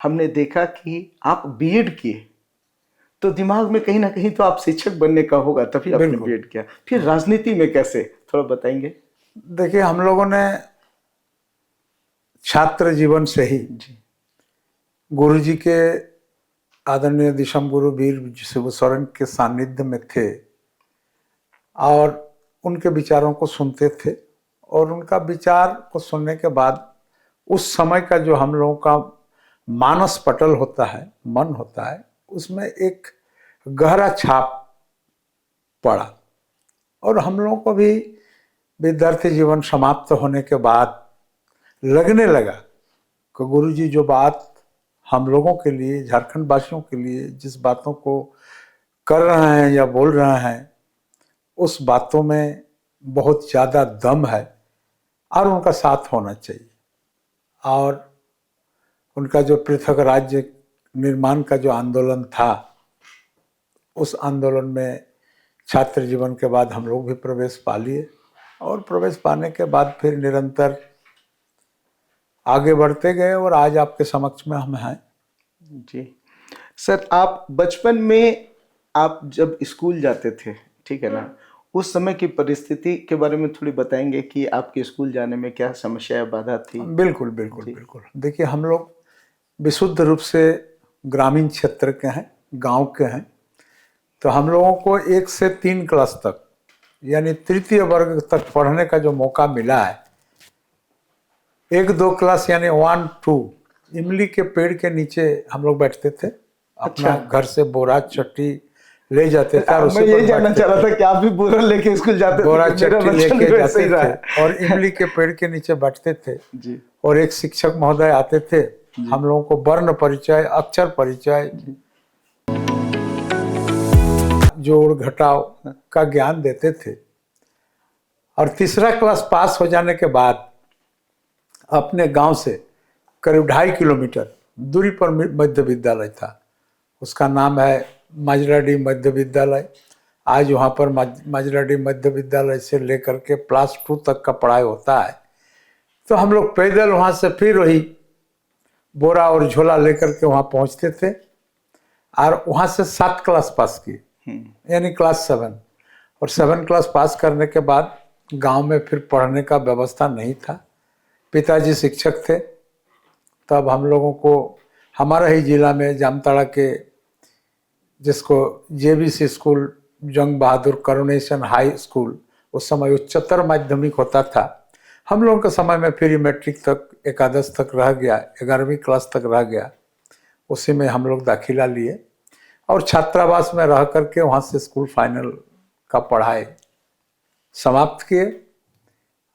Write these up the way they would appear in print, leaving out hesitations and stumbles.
हमने देखा कि आप बीएड किए, तो दिमाग में कहीं ना कहीं तो आप शिक्षक बनने का होगा, तभी आपने बिल्कुल। बीएड किया। फिर राजनीति में कैसे, थोड़ा बताएंगे? देखिए, हम लोगों ने छात्र जीवन से ही जी। गुरु जी के आदरणीय दिशम गुरु वीर शिबू सोरेन के सानिध्य में थे और उनके विचारों को सुनते थे। और उनका विचार को सुनने के बाद उस समय का जो हम लोगों का मानस पटल होता है, मन होता है, उसमें एक गहरा छाप पड़ा। और हम लोगों को भी विद्यार्थी जीवन समाप्त होने के बाद लगने लगा कि गुरु जी जो बात हम लोगों के लिए, झारखंड वासियों के लिए जिस बातों को कर रहे हैं या बोल रहे हैं, उस बातों में बहुत ज़्यादा दम है और उनका साथ होना चाहिए। और उनका जो पृथक राज्य निर्माण का जो आंदोलन था, उस आंदोलन में छात्र जीवन के बाद हम लोग भी प्रवेश पा लिए और प्रवेश पाने के बाद फिर निरंतर आगे बढ़ते गए और आज आपके समक्ष में हम हैं। जी सर, आप बचपन में आप जब स्कूल जाते थे, ठीक है ना, उस समय की परिस्थिति के बारे में थोड़ी बताएंगे कि आपके स्कूल जाने में क्या समस्या बाधा थी? बिल्कुल बिल्कुल बिल्कुल। देखिए, हम लोग विशुद्ध रूप से ग्रामीण क्षेत्र के हैं, गांव के हैं। तो हम लोगों को 1 से 3 क्लास तक, यानी तृतीय वर्ग तक पढ़ने का जो मौका मिला है, 1-2 क्लास यानी 1-2 इमली के पेड़ के नीचे हम लोग बैठते थे। अपना घर से बोरा चट्टी ले जाते थे। मैं ये जानना चाह रहा था कि आप भी बोरा लेके स्कूल जाते थे? बोरा चट्टी लेके जाते थे और इमली के पेड़ के नीचे बैठते थे जी। और एक शिक्षक महोदय आते थे, हम लोगों को वर्ण परिचय, अक्षर परिचय, जोड़ घटाव का ज्ञान देते थे। और तीसरा क्लास पास हो जाने के बाद अपने गांव से करीब 2.5 किलोमीटर दूरी पर मध्य विद्यालय था। उसका नाम है माजराडी मध्य विद्यालय। आज वहाँ पर माजराडी मध्य विद्यालय से लेकर के +2 तक का पढ़ाई होता है। तो हम लोग पैदल वहाँ से फिर वही बोरा और झोला लेकर के वहाँ पहुँचते थे और वहाँ से 7 क्लास पास की, यानी क्लास 7। और 7 क्लास पास करने के बाद गांव में फिर पढ़ने का व्यवस्था नहीं था। पिताजी शिक्षक थे। तब हम लोगों को हमारा ही जिला में जामताड़ा के, जिसको जेबीसी स्कूल, जंग बहादुर करुणेशन हाई स्कूल, उस समय उच्चतर माध्यमिक होता था। हम लोगों के समय में फिर मैट्रिक तक, एकादश तक रह गया, 11वीं क्लास तक रह गया। उसी में हम लोग दाखिला लिए और छात्रावास में रह करके वहाँ से स्कूल फाइनल का पढ़ाई समाप्त किए।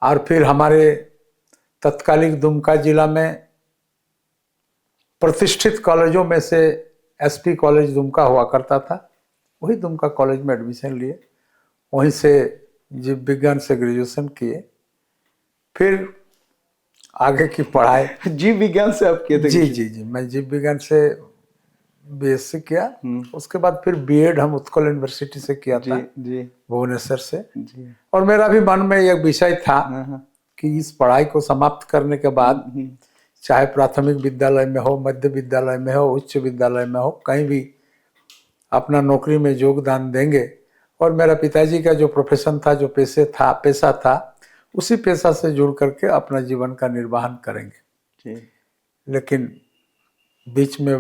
और फिर हमारे तत्कालिक दुमका जिला में प्रतिष्ठित कॉलेजों में से एसपी कॉलेज दुमका हुआ करता था, वही दुमका कॉलेज में एडमिशन लिए। वहीं से जीव विज्ञान से ग्रेजुएशन किए। फिर आगे की पढ़ाई जीव विज्ञान से आप किए थे? जी जी जी, मैं जीव विज्ञान से बीएससी किया। उसके बाद फिर बीएड हम उत्कल यूनिवर्सिटी से किया था, भुवनेश्वर से। जी। और मेरा भी मन में एक विषय था कि इस पढ़ाई को समाप्त करने के बाद चाहे प्राथमिक विद्यालय में हो, मध्य विद्यालय में हो, उच्च विद्यालय में हो, कहीं भी अपना नौकरी में योगदान देंगे। और मेरा पिताजी का जो प्रोफेशन था, जो पेशा था, उसी पेशा से जुड़ करके अपना जीवन का निर्वाहन करेंगे। लेकिन बीच में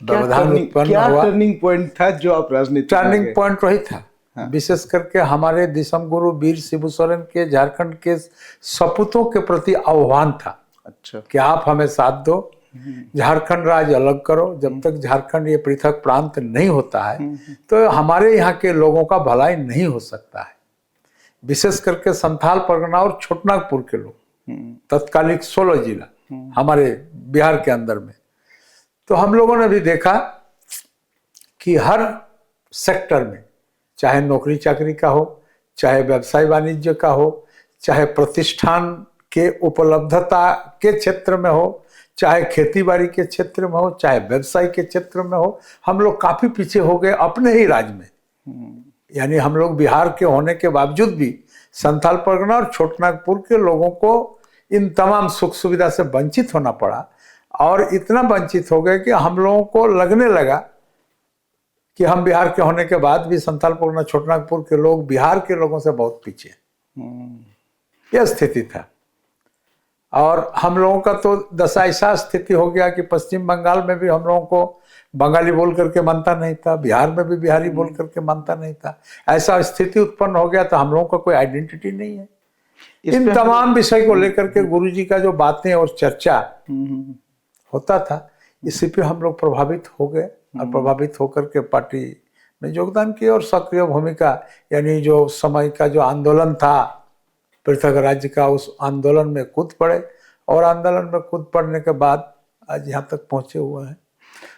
व्यवधान उत्पन्न हुआ। टर्निंग पॉइंट था जो आप राजनीति? टर्निंग पॉइंट वही था। विशेष करके हमारे दिशम गुरु वीर शिबू सोरेन के झारखंड के सपूतों के प्रति आह्वान था। अच्छा। कि आप हमें साथ दो, झारखंड राज्य अलग करो। जब तक झारखंड ये पृथक प्रांत नहीं होता है तो हमारे यहाँ के लोगों का भलाई नहीं हो सकता है। विशेष करके संथाल परगना और छोटनागपुर के लोग, तत्कालिक 16 जिला हमारे बिहार के अंदर में। तो हम लोगों ने भी देखा कि हर सेक्टर में, चाहे नौकरी चाकरी का हो, चाहे व्यवसाय वाणिज्य का हो, चाहे प्रतिष्ठान के उपलब्धता के क्षेत्र में हो, चाहे खेती बाड़ी के क्षेत्र में हो, चाहे व्यवसाय के क्षेत्र में हो, हम लोग काफी पीछे हो गए अपने ही राज्य में। यानी हम लोग बिहार के होने के बावजूद भी संथाल परगना और छोटनागपुर के लोगों को इन तमाम सुख सुविधा से वंचित होना पड़ा। और इतना वंचित हो गए कि हम लोगों को लगने लगा कि हम बिहार के होने के बाद भी संथाल छोटानागपुर के लोग बिहार के लोगों से बहुत पीछे हैं। यह स्थिति था। और हम लोगों का तो दशा ऐसा स्थिति हो गया कि पश्चिम बंगाल में भी हम लोगों को बंगाली बोल करके मानता नहीं था, बिहार में भी बिहारी बोल करके मानता नहीं था। ऐसा स्थिति उत्पन्न हो गया तो हम लोगों का कोई आइडेंटिटी नहीं है। इन तमाम विषय को लेकर के गुरुजी का जो बातें और चर्चा होता था, इसी पे हम लोग प्रभावित हो गए और प्रभावित होकर के पार्टी में योगदान किया और सक्रिय भूमिका, यानी जो समय का जो आंदोलन था पृथक राज्य का, उस आंदोलन में कूद पड़े और आंदोलन में कूद पड़ने के बाद आज यहाँ तक पहुँचे हुए हैं।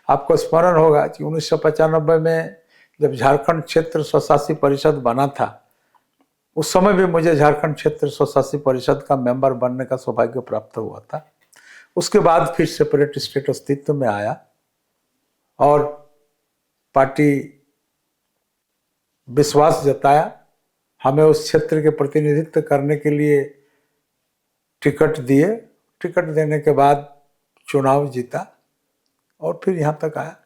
आपको स्मरण होगा कि 1995 में जब झारखंड क्षेत्र स्वशासी परिषद बना था, उस समय भी मुझे झारखंड क्षेत्र स्वशासी परिषद का मेंबर बनने का सौभाग्य प्राप्त हुआ था। उसके बाद फिर सेपरेट स्टेट अस्तित्व में आया और पार्टी विश्वास जताया, हमें उस क्षेत्र के प्रतिनिधित्व करने के लिए टिकट दिए। टिकट देने के बाद चुनाव जीता और फिर यहाँ तक आया।